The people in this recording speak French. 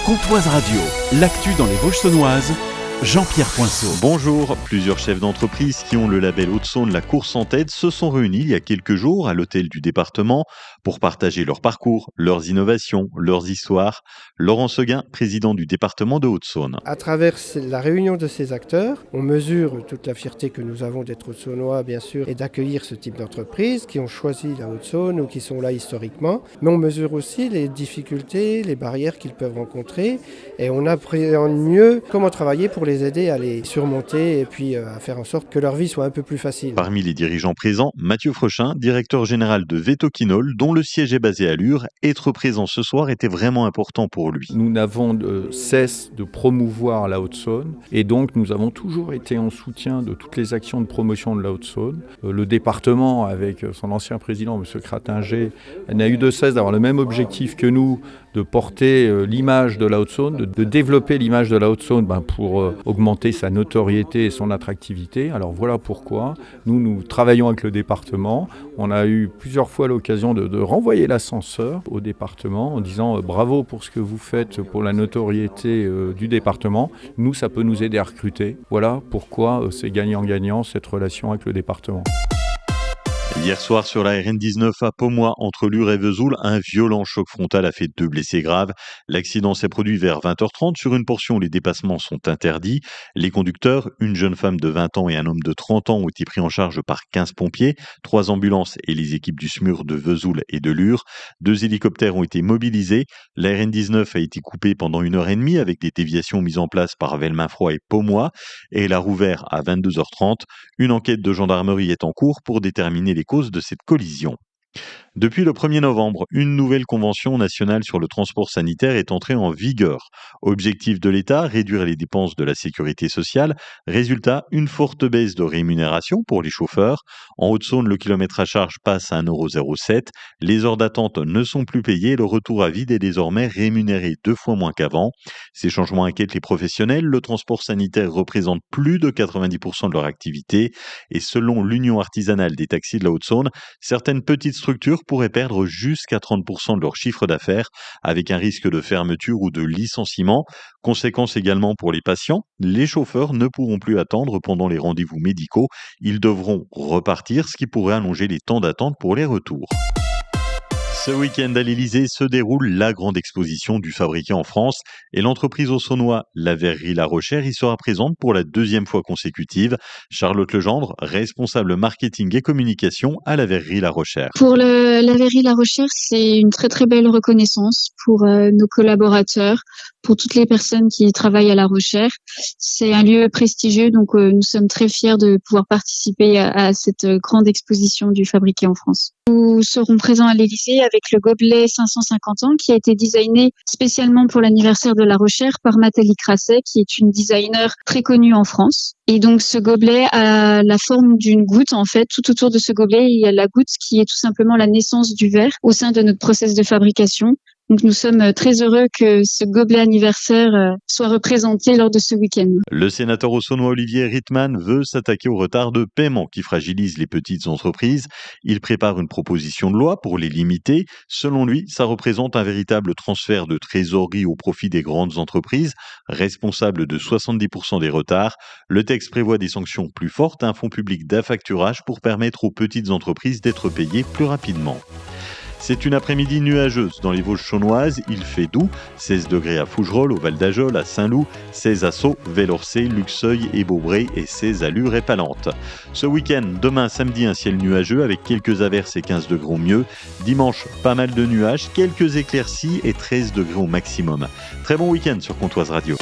Comtoise Radio, l'actu dans les Vosges saunoises, Jean-Pierre Poinceau. Bonjour, plusieurs chefs d'entreprise qui ont le label Haute-Saône La Course en tête se sont réunis il y a quelques jours à l'hôtel du département pour partager leur parcours, leurs innovations, leurs histoires. Laurent Seguin, président du département de Haute-Saône. À travers la réunion de ces acteurs, on mesure toute la fierté que nous avons d'être Haute-Saônois, bien sûr, et d'accueillir ce type d'entreprises qui ont choisi la Haute-Saône ou qui sont là historiquement. Mais on mesure aussi les difficultés, les barrières qu'ils peuvent rencontrer et on appréhende mieux comment travailler pour les aider à les surmonter et puis à faire en sorte que leur vie soit un peu plus facile. Parmi les dirigeants présents, Mathieu Frechin, directeur général de Vetoquinol, dont le siège est basé à Lure. Être présent ce soir était vraiment important pour lui. Nous n'avons de cesse de promouvoir la Haute-Saône et donc nous avons toujours été en soutien de toutes les actions de promotion de la Haute-Saône. Le département, avec son ancien président, M. Cratinger, n'a eu de cesse d'avoir le même objectif que nous, de porter l'image de la Haute-Saône, de développer l'image de la Haute-Saône pour augmenter sa notoriété et son attractivité. Alors voilà pourquoi nous travaillons avec le département. On a eu plusieurs fois l'occasion de renvoyer l'ascenseur au département en disant bravo pour ce que vous faites pour la notoriété du département. Nous, ça peut nous aider à recruter. Voilà pourquoi c'est gagnant-gagnant cette relation avec le département. Hier soir, sur la RN19 à Pomois, entre Lure et Vesoul, un violent choc frontal a fait 2 blessés graves. L'accident s'est produit vers 20h30 sur une portion où les dépassements sont interdits. Les conducteurs, une jeune femme de 20 ans et un homme de 30 ans, ont été pris en charge par 15 pompiers, 3 ambulances et les équipes du SMUR de Vesoul et de Lure. 2 hélicoptères ont été mobilisés. La RN19 a été coupée pendant 1h30 avec des déviations mises en place par Velminfroy et Pomois et elle a rouvert à 22h30. Une enquête de gendarmerie est en cours pour déterminer les causes de cette collision. Depuis le 1er novembre, une nouvelle convention nationale sur le transport sanitaire est entrée en vigueur. Objectif de l'État, réduire les dépenses de la sécurité sociale. Résultat, une forte baisse de rémunération pour les chauffeurs. En Haute-Saône, le kilomètre à charge passe à 1,07 €. Les heures d'attente ne sont plus payées. Le retour à vide est désormais rémunéré 2 fois moins qu'avant. Ces changements inquiètent les professionnels. Le transport sanitaire représente plus de 90% de leur activité. Et selon l'Union artisanale des taxis de la Haute-Saône, certaines petites structures pourraient perdre jusqu'à 30% de leur chiffre d'affaires avec un risque de fermeture ou de licenciement. Conséquence également pour les patients, les chauffeurs ne pourront plus attendre pendant les rendez-vous médicaux. Ils devront repartir, ce qui pourrait allonger les temps d'attente pour les retours. Ce week-end à l'Élysée se déroule la grande exposition du fabriqué en France et l'entreprise au Saunois, la verrerie La Rochère, y sera présente pour la 2e fois consécutive. Charlotte Legendre, responsable marketing et communication à la verrerie La Rochère. Pour la verrerie La Rochère, c'est une très très belle reconnaissance pour nos collaborateurs, pour toutes les personnes qui travaillent à La Rochère. C'est un lieu prestigieux, donc nous sommes très fiers de pouvoir participer à cette grande exposition du fabriqué en France. Nous serons présents à l'Élysée avec le gobelet 550 ans qui a été designé spécialement pour l'anniversaire de La Rochère par Nathalie Crasset, qui est une designer très connue en France. Et donc ce gobelet a la forme d'une goutte en fait. Tout autour de ce gobelet, il y a la goutte qui est tout simplement la naissance du verre au sein de notre process de fabrication. Donc nous sommes très heureux que ce gobelet anniversaire soit représenté lors de ce week-end. Le sénateur au Saunois Olivier Rittmann veut s'attaquer au retard de paiement qui fragilise les petites entreprises. Il prépare une proposition de loi pour les limiter. Selon lui, ça représente un véritable transfert de trésorerie au profit des grandes entreprises, responsables de 70% des retards. Le texte prévoit des sanctions plus fortes, un fonds public d'affacturage pour permettre aux petites entreprises d'être payées plus rapidement. C'est une après-midi nuageuse dans les Vosges saunoises. Il fait doux, 16 degrés à Fougerolles, au Val d'Ajol, à Saint-Loup, 16 à Sceaux, Vellorcey, Luxeuil et Beaubray et 16 à Lure et Palente. Ce week-end, demain samedi, un ciel nuageux avec quelques averses et 15 degrés au mieux. Dimanche, pas mal de nuages, quelques éclaircies et 13 degrés au maximum. Très bon week-end sur Comtoise Radio.